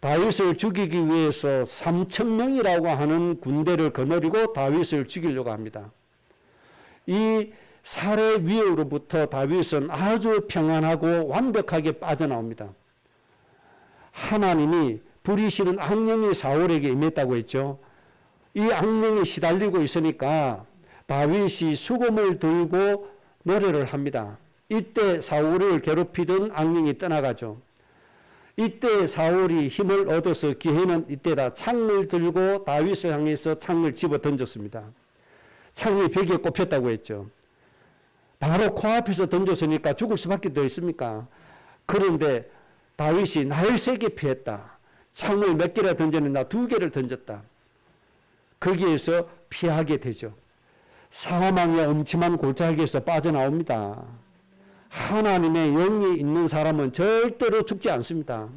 다윗을 죽이기 위해서 3,000명이라고 하는 군대를 거느리고 다윗을 죽이려고 합니다. 이 살해 위협으로부터 다윗은 아주 평안하고 완벽하게 빠져나옵니다. 하나님이 부리시는 악령이 사울에게 임했다고 했죠. 이 악령이 시달리고 있으니까 다윗이 수금을 들고 노래를 합니다. 이때 사울을 괴롭히던 악령이 떠나가죠. 이때 사울이 힘을 얻어서 기회는 이때다 창을 들고 다윗을 향해서 창을 집어 던졌습니다. 창이 벽에 꼽혔다고 했죠. 바로 코앞에서 던졌으니까 죽을 수밖에 더 있습니까? 그런데 다윗이 날세게 피했다. 창을 몇 개나 던졌는가? 2개를 던졌다. 거기에서 피하게 되죠. 사망의 엄침한 골짜기에서 빠져나옵니다. 하나님의 영이 있는 사람은 절대로 죽지 않습니다.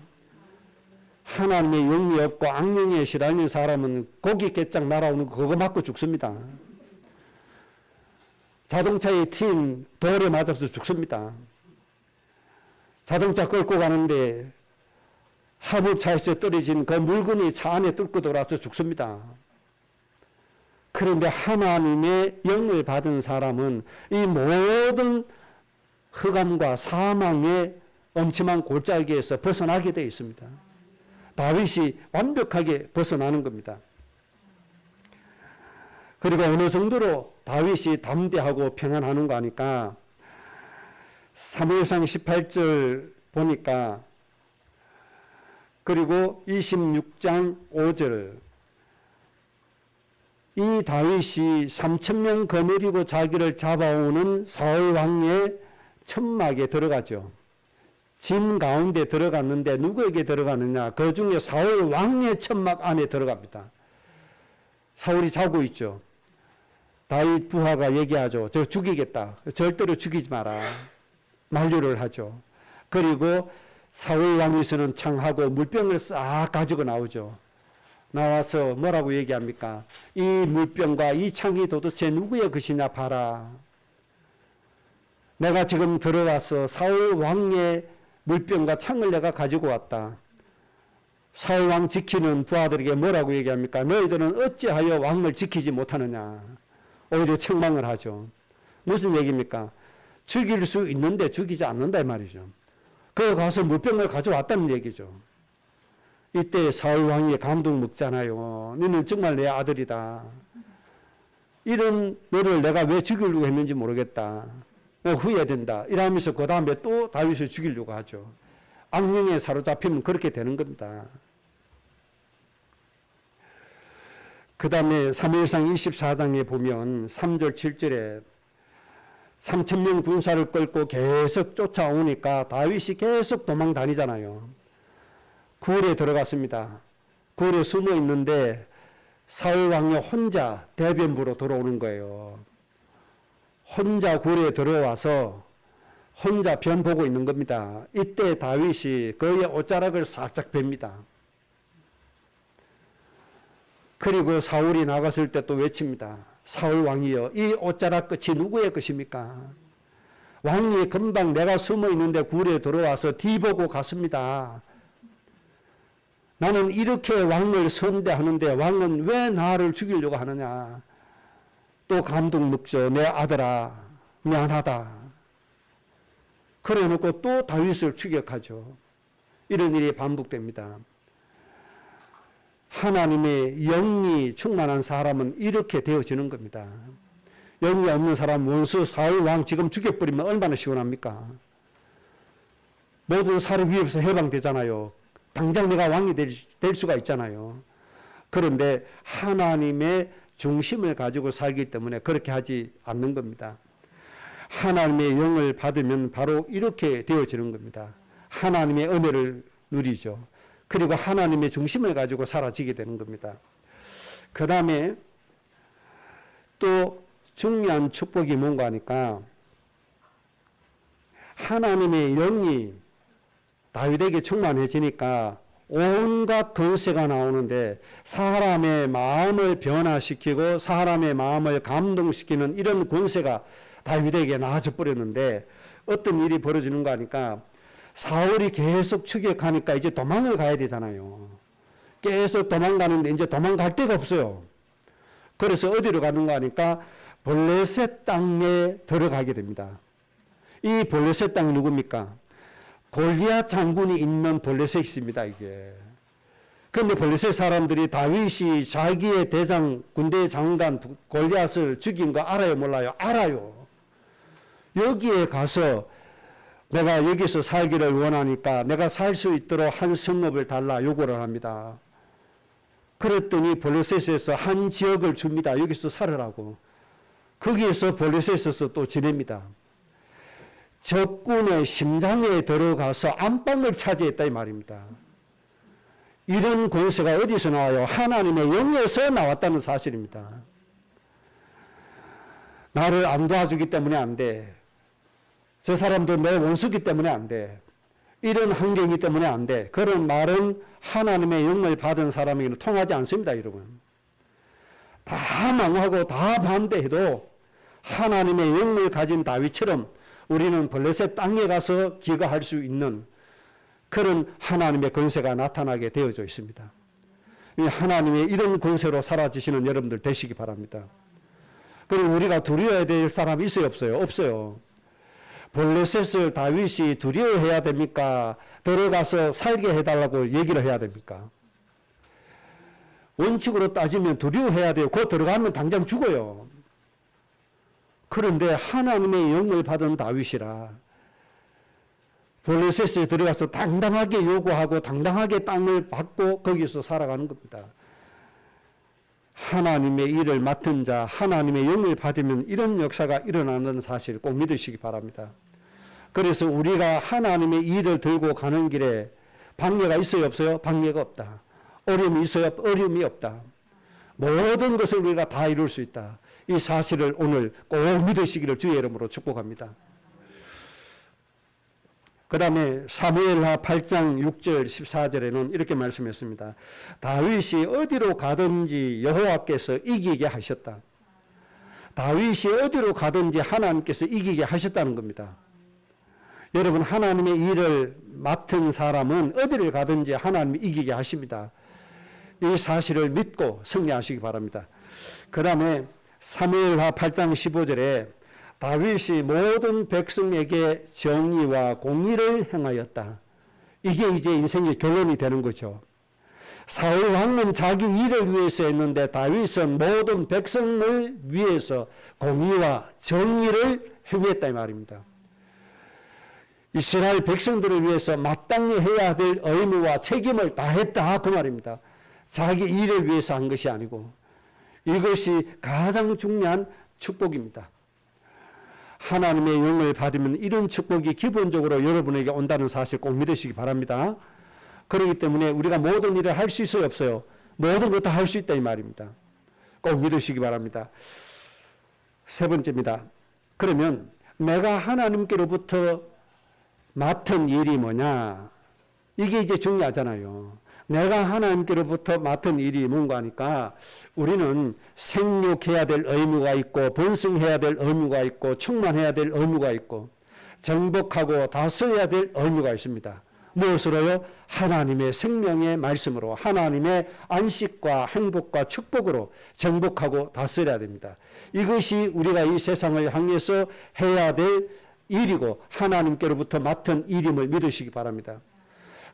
하나님의 영이 없고 악령에 시달리는 사람은 고기 깨짝 날아오는 거 그거 맞고 죽습니다. 자동차에 튄 돌에 맞아서 죽습니다. 자동차 끌고 가는데 화물차에서 떨어진 그 물건이 차 안에 뚫고 들어와서 죽습니다. 그런데 하나님의 영을 받은 사람은 이 모든 흑암과 사망의 엄침한 골짜기에서 벗어나게 되어 있습니다. 다윗이 완벽하게 벗어나는 겁니다. 그리고 어느 정도로 다윗이 담대하고 평안하는가 하니까 사무엘상 18절 보니까 그리고 26장 5절 이 다윗이 3,000명 거느리고 자기를 잡아오는 사울 왕의 천막에 들어가죠. 진 가운데 들어갔는데 누구에게 들어가느냐? 그 중에 사울 왕의 천막 안에 들어갑니다. 사울이 자고 있죠. 다윗 부하가 얘기하죠. 저 죽이겠다. 절대로 죽이지 마라. 만류를 하죠. 그리고 사울 왕이 쓰는 창하고 물병을 싹 가지고 나오죠. 나와서 뭐라고 얘기합니까? 이 물병과 이 창이 도대체 누구의 것이냐 봐라. 내가 지금 들어와서 사울 왕의 물병과 창을 내가 가지고 왔다. 사울 왕 지키는 부하들에게 뭐라고 얘기합니까? 너희들은 어찌하여 왕을 지키지 못하느냐. 오히려 책망을 하죠. 무슨 얘기입니까? 죽일 수 있는데 죽이지 않는다 이 말이죠. 그 가서 물병을 가져왔다는 얘기죠. 이때 사울 왕이 감동 먹잖아요. 너는 정말 내 아들이다. 이런 너를 내가 왜 죽이려고 했는지 모르겠다. 후회된다. 이러면서 그 다음에 또 다윗을 죽이려고 하죠. 악령에 사로잡히면 그렇게 되는 겁니다. 그 다음에 사무엘상 24장에 보면 3절 7절에 3,000명 군사를 끌고 계속 쫓아오니까 다윗이 계속 도망 다니잖아요. 굴에 들어갔습니다. 굴에 숨어 있는데 사울 왕이 혼자 대변부로 들어오는 거예요. 혼자 굴에 들어와서 혼자 변 보고 있는 겁니다. 이때 다윗이 그의 옷자락을 살짝 뺍니다. 그리고 사울이 나갔을 때 또 외칩니다. 사울 왕이여, 이 옷자락 끝이 누구의 것입니까? 왕이 금방 내가 숨어 있는데 굴에 들어와서 뒤보고 갔습니다. 나는 이렇게 왕을 선대하는데 왕은 왜 나를 죽이려고 하느냐. 또 감동 먹죠. 내 아들아, 미안하다. 그래 놓고 또 다윗을 추격하죠. 이런 일이 반복됩니다. 하나님의 영이 충만한 사람은 이렇게 되어지는 겁니다. 영이 없는 사람, 원수 사울 왕 지금 죽여버리면 얼마나 시원합니까? 모든 사람 위에서 해방되잖아요. 당장 내가 왕이 될 수가 있잖아요. 그런데 하나님의 중심을 가지고 살기 때문에 그렇게 하지 않는 겁니다. 하나님의 영을 받으면 바로 이렇게 되어지는 겁니다. 하나님의 은혜를 누리죠. 그리고 하나님의 중심을 가지고 사라지게 되는 겁니다. 그 다음에 또 중요한 축복이 뭔가 하니까 하나님의 영이 다윗에게 충만해지니까 온갖 권세가 나오는데 사람의 마음을 변화시키고 사람의 마음을 감동시키는 이런 권세가 다윗에게 나아져 버렸는데 어떤 일이 벌어지는가 하니까 사울이 계속 추격하니까 이제 도망을 가야 되잖아요. 계속 도망가는데 이제 도망갈 데가 없어요. 그래서 어디로 가는가 하니까 블레셋 땅에 들어가게 됩니다. 이 블레셋 땅이 누굽니까? 골리앗 장군이 있는 블레셋이 있습니다. 이게. 그런데 블레셋 사람들이 다윗이 자기의 대장 군대 장관 골리앗을 죽인 거 알아요 몰라요? 알아요. 여기에 가서 내가 여기서 살기를 원하니까 내가 살 수 있도록 한 성읍을 달라 요구를 합니다. 그랬더니 블레셋에서 한 지역을 줍니다. 여기서 살으라고. 거기에서 블레셋에서 또 지냅니다. 적군의 심장에 들어가서 안방을 차지했다 이 말입니다. 이런 권세가 어디서 나와요? 하나님의 영에서 나왔다는 사실입니다. 나를 안 도와주기 때문에 안 돼. 저 사람도 내 원수기 때문에 안 돼. 이런 환경이기 때문에 안 돼. 그런 말은 하나님의 영을 받은 사람에게는 통하지 않습니다, 여러분. 다 망하고 다 반대해도 하나님의 영을 가진 다윗처럼 우리는 블레셋 땅에 가서 기거할 수 있는 그런 하나님의 권세가 나타나게 되어져 있습니다. 하나님의 이런 권세로 살아지시는 여러분들 되시기 바랍니다. 그리고 우리가 두려워야 될 사람이 있어요, 없어요? 없어요. 블레셋을 다윗이 두려워해야 됩니까? 들어가서 살게 해달라고 얘기를 해야 됩니까? 원칙으로 따지면 두려워해야 돼요. 곧 들어가면 당장 죽어요. 그런데 하나님의 영을 받은 다윗이라 블레셋에 들어가서 당당하게 요구하고 당당하게 땅을 받고 거기서 살아가는 겁니다. 하나님의 일을 맡은 자, 하나님의 영을 받으면 이런 역사가 일어나는 사실 꼭 믿으시기 바랍니다. 그래서 우리가 하나님의 일을 들고 가는 길에 방해가 있어요, 없어요? 방해가 없다. 어려움이 있어요? 어려움이 없다. 모든 것을 우리가 다 이룰 수 있다. 이 사실을 오늘 꼭 믿으시기를 주의 이름으로 축복합니다. 그 다음에 사무엘하 8장 6절 14절에는 이렇게 말씀했습니다. 다윗이 어디로 가든지 여호와께서 이기게 하셨다. 다윗이 어디로 가든지 하나님께서 이기게 하셨다는 겁니다. 여러분, 하나님의 일을 맡은 사람은 어디를 가든지 하나님이 이기게 하십니다. 이 사실을 믿고 승리하시기 바랍니다. 그 다음에 사무엘하 8장 15절에 다윗이 모든 백성에게 정의와 공의를 행하였다. 이게 이제 인생의 결론이 되는 거죠. 사울 왕은 자기 일을 위해서 했는데 다윗은 모든 백성을 위해서 공의와 정의를 행했다 이 말입니다. 이스라엘 백성들을 위해서 마땅히 해야 될 의무와 책임을 다했다 그 말입니다. 자기 일을 위해서 한 것이 아니고 이것이 가장 중요한 축복입니다. 하나님의 영을 받으면 이런 축복이 기본적으로 여러분에게 온다는 사실 꼭 믿으시기 바랍니다. 그렇기 때문에 우리가 모든 일을 할 수 있어요, 없어요? 모든 것 다 할 수 있다 이 말입니다. 꼭 믿으시기 바랍니다. 세 번째입니다. 그러면 내가 하나님께로부터 맡은 일이 뭐냐? 이게 이제 중요하잖아요. 내가 하나님께로부터 맡은 일이 뭔가 하니까 우리는 생육해야 될 의무가 있고 번성해야 될 의무가 있고 충만해야 될 의무가 있고 정복하고 다스려야 될 의무가 있습니다. 무엇으로요? 하나님의 생명의 말씀으로 하나님의 안식과 행복과 축복으로 정복하고 다스려야 됩니다. 이것이 우리가 이 세상을 향해서 해야 될 일이고 하나님께로부터 맡은 일임을 믿으시기 바랍니다.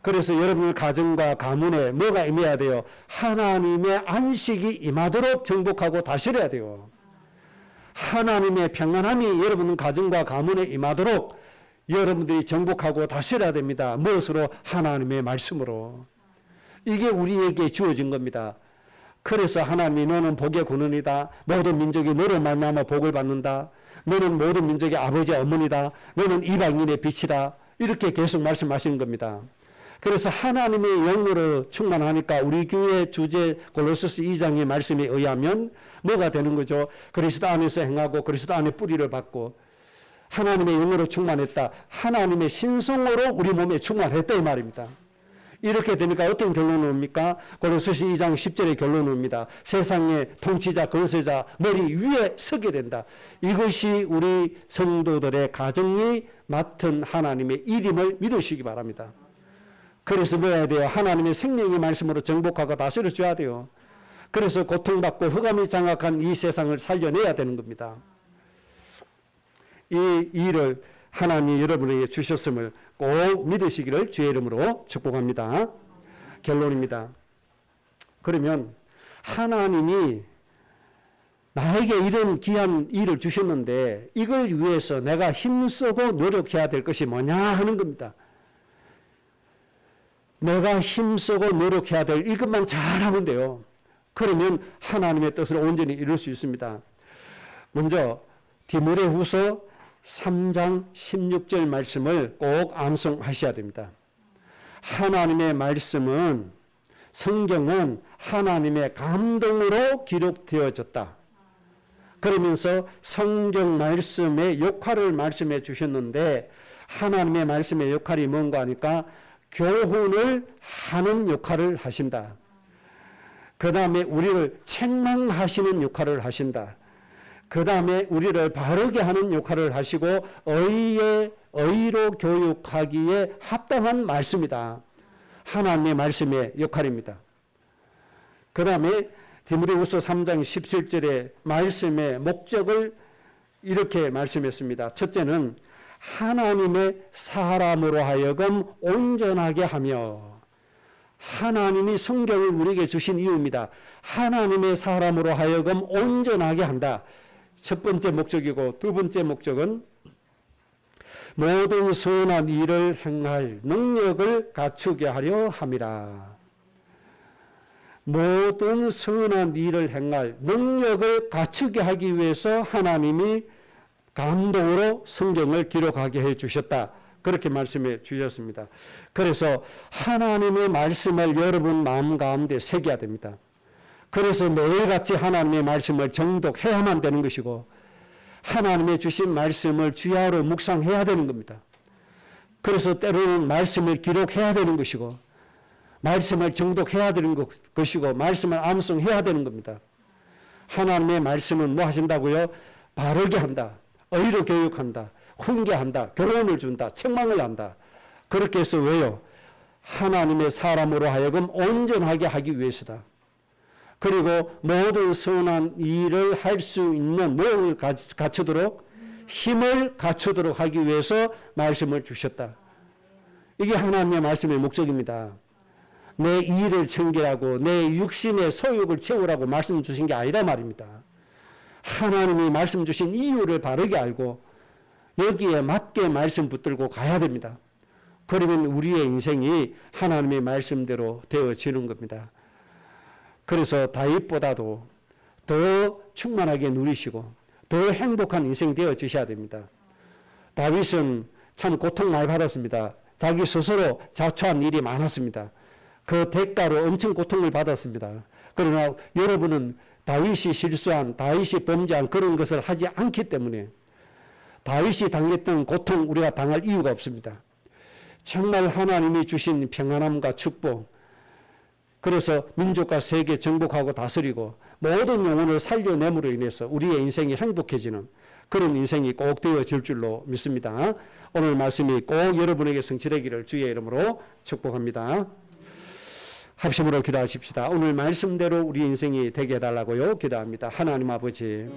그래서 여러분의 가정과 가문에 뭐가 임해야 돼요? 하나님의 안식이 임하도록 정복하고 다스려야 돼요. 하나님의 평안함이 여러분 가정과 가문에 임하도록 여러분들이 정복하고 다스려야 됩니다. 무엇으로? 하나님의 말씀으로. 이게 우리에게 주어진 겁니다. 그래서 하나님이 너는 복의 근원이다. 모든 민족이 너를 만나며 복을 받는다. 너는 모든 민족의 아버지 어머니다. 너는 이방인의 빛이다. 이렇게 계속 말씀하시는 겁니다. 그래서 하나님의 영으로 충만하니까 우리 교회 주제 골로새서 2장의 말씀에 의하면 뭐가 되는 거죠? 그리스도 안에서 행하고 그리스도 안에 뿌리를 받고 하나님의 영으로 충만했다. 하나님의 신성으로 우리 몸에 충만했다 이 말입니다. 이렇게 되니까 어떤 결론을 옵니까? 골로새서 2장 10절의 결론을 옵니다. 세상의 통치자, 권세자 머리 위에 서게 된다. 이것이 우리 성도들의 가정이 맡은 하나님의 일임을 믿으시기 바랍니다. 그래서 뭐 해야 돼요? 하나님의 생명의 말씀으로 정복하고 다스려줘야 돼요. 그래서 고통받고 흑암이 장악한 이 세상을 살려내야 되는 겁니다. 이 일을 하나님이 여러분에게 주셨음을 꼭 믿으시기를 주의 이름으로 축복합니다. 결론입니다. 그러면 하나님이 나에게 이런 귀한 일을 주셨는데 이걸 위해서 내가 힘쓰고 노력해야 될 것이 뭐냐 하는 겁니다. 내가 힘쓰고 노력해야 될 이것만 잘하면 돼요. 그러면 하나님의 뜻을 온전히 이룰 수 있습니다. 먼저 디모데후서 3장 16절 말씀을 꼭 암송하셔야 됩니다. 하나님의 말씀은 성경은 하나님의 감동으로 기록되어졌다. 그러면서 성경 말씀의 역할을 말씀해 주셨는데 하나님의 말씀의 역할이 뭔가 하니까 교훈을 하는 역할을 하신다. 그 다음에 우리를 책망하시는 역할을 하신다. 그 다음에 우리를 바르게 하는 역할을 하시고 의로 교육하기에 합당한 말씀이다. 하나님의 말씀의 역할입니다. 그 다음에 디모데후서 3장 17절의 말씀의 목적을 이렇게 말씀했습니다. 첫째는 하나님의 사람으로 하여금 온전하게 하며, 하나님이 성경을 우리에게 주신 이유입니다. 하나님의 사람으로 하여금 온전하게 한다. 첫 번째 목적이고 두 번째 목적은 모든 선한 일을 행할 능력을 갖추게 하려 함이라. 모든 선한 일을 행할 능력을 갖추게 하기 위해서 하나님이 감동으로 성경을 기록하게 해 주셨다. 그렇게 말씀해 주셨습니다. 그래서 하나님의 말씀을 여러분 마음 가운데 새겨야 됩니다. 그래서 매일같이 하나님의 말씀을 정독해야만 되는 것이고 하나님의 주신 말씀을 주야로 묵상해야 되는 겁니다. 그래서 때로는 말씀을 기록해야 되는 것이고 말씀을 정독해야 되는 것이고 말씀을 암송해야 되는 겁니다. 하나님의 말씀은 뭐 하신다고요? 바르게 한다. 의로 교육한다. 훈계한다. 교훈을 준다. 책망을 한다. 그렇게 해서 왜요? 하나님의 사람으로 하여금 온전하게 하기 위해서다. 그리고 모든 선한 일을 할 수 있는 모험을 갖추도록 힘을 갖추도록 하기 위해서 말씀을 주셨다. 이게 하나님의 말씀의 목적입니다. 내 일을 청결하고 내 육신의 소욕을 채우라고 말씀 주신 게 아니라 말입니다. 하나님이 말씀 주신 이유를 바르게 알고 여기에 맞게 말씀 붙들고 가야 됩니다. 그러면 우리의 인생이 하나님의 말씀대로 되어지는 겁니다. 그래서 다윗보다도 더 충만하게 누리시고 더 행복한 인생 되어지셔야 됩니다. 다윗은 참 고통 많이 받았습니다. 자기 스스로 자초한 일이 많았습니다. 그 대가로 엄청 고통을 받았습니다. 그러나 여러분은 다윗이 실수한, 다윗이 범죄한 그런 것을 하지 않기 때문에 다윗이 당했던 고통 우리가 당할 이유가 없습니다. 정말 하나님이 주신 평안함과 축복, 그래서 민족과 세계 정복하고 다스리고 모든 영혼을 살려냄으로 인해서 우리의 인생이 행복해지는 그런 인생이 꼭 되어질 줄로 믿습니다. 오늘 말씀이 꼭 여러분에게 성취되기를 주의 이름으로 축복합니다. 합심으로 기도하십시다. 오늘 말씀대로 우리 인생이 되게 해달라고요. 기도합니다. 하나님 아버지,